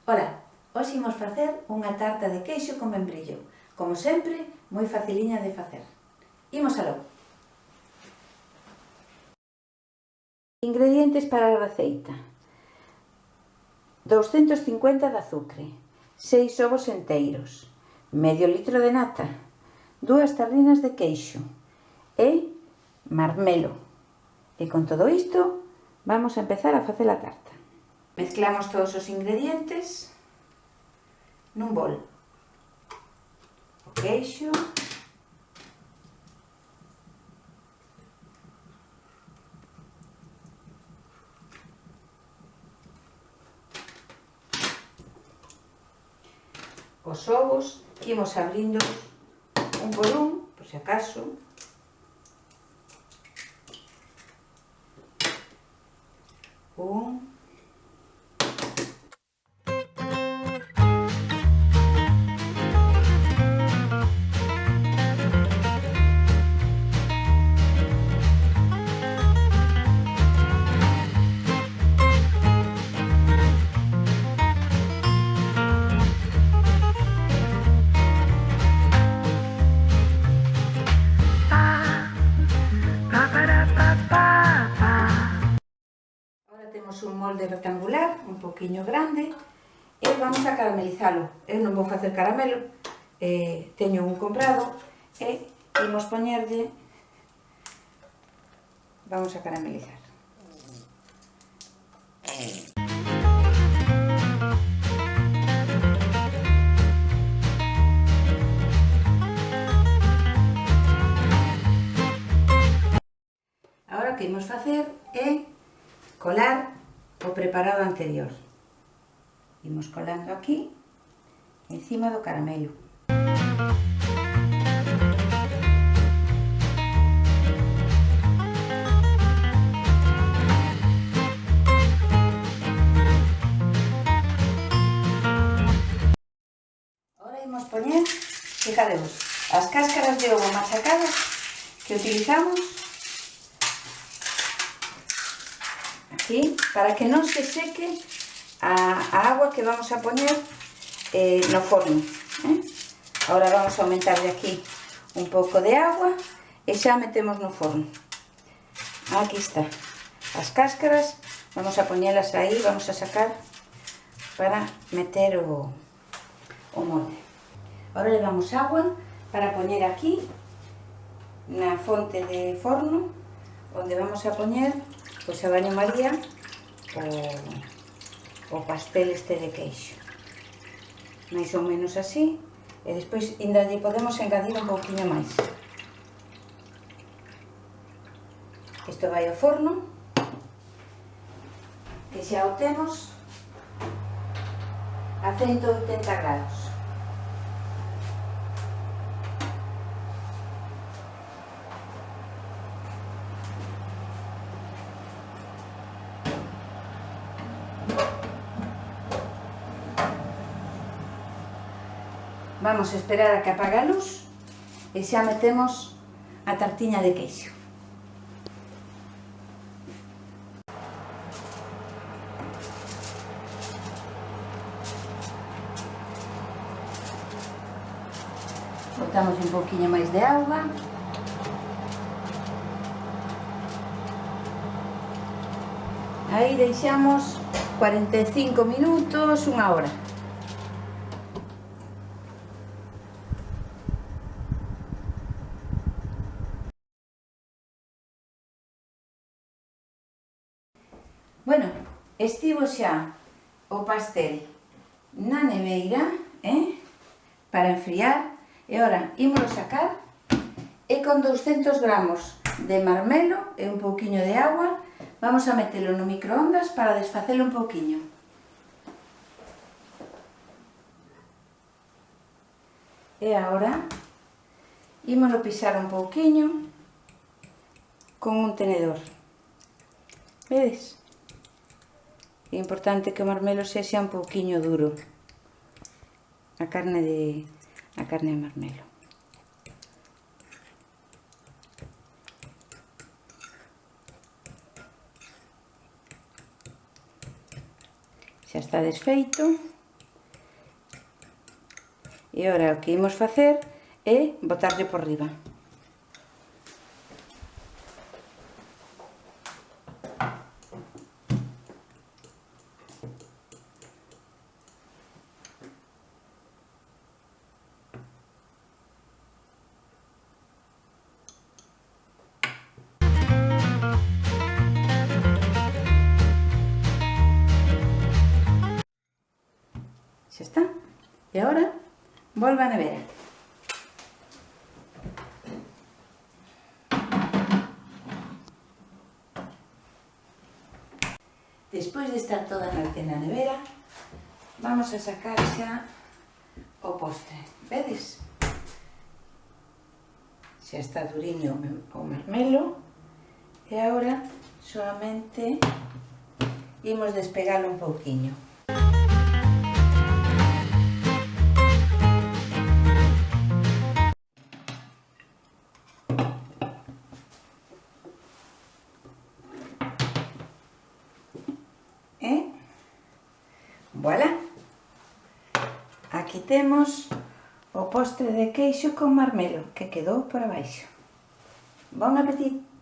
Ola, hoxe imos facer unha tarta de queixo con membrillo. Como sempre, moi faciliña de facer. Imos aló. Ingredientes para a receita: 250 de azucre, 6 ovos enteiros, medio litro de nata, 2 tarrinas de queixo e marmelo. E con todo isto, vamos a empezar a facer a tarta. Mezclamos todos os ingredientes nun bol. O queixo, os ovos, que imos abrindo un por un, por se acaso. Un. Ahora temos un molde rectangular, un poquinho grande, e vamos a caramelizalo. Eu non vou facer caramelo, teño un comprado, e imos poñerlle, vamos a caramelizar. Agora o que imos facer é colar o preparado anterior. Imos colando aquí, encima do caramelo. Agora imos poñer, fijaremos, as cáscaras de ovo machacadas que utilizamos aquí, para que non se seque a agua que vamos a poñer no forno. Ahora vamos a aumentarle aquí un pouco de agua e xa metemos no forno. Aquí está, as cáscaras, vamos a poñelas aí, vamos a sacar para meter o molde. Ahora le damos agua para poñer aquí na fonte de forno, onde vamos a poñer, pois a baño María, o pastel este de queixo. Mais ou menos así, e despois ainda lle podemos engadir un pouquinho máis. Isto vai ao forno, que xa o temos a 180 grados. Vamos a esperar a que apague a luz e xa metemos a tartiña de queixo. Botamos un pouquinho máis de auga. Aí deixamos 45 minutos, unha hora. Bueno, estivo xa o pastel na neveira, para enfriar, e ora ímolo sacar e con 200 gramos de marmelo e un pouquiño de agua vamos a metelo no microondas para desfacelo un pouquiño. E agora ímolo pisar un pouquiño con un tenedor. Vedes? É importante que o marmelo sexa un pouquiño duro, a carne de marmelo. Xa está desfeito. E agora o que imos facer é botarlle por riba. Xa está. E agora volve á nevera. Despois de estar toda a noite na nevera, vamos a sacar xa o postre. Vedes? Xa está duriño o marmelo e agora solamente imos despegalo un pouquiño. Voilà! Aquí temos o postre de queixo con marmelo que quedou por abaixo. Bon apetito!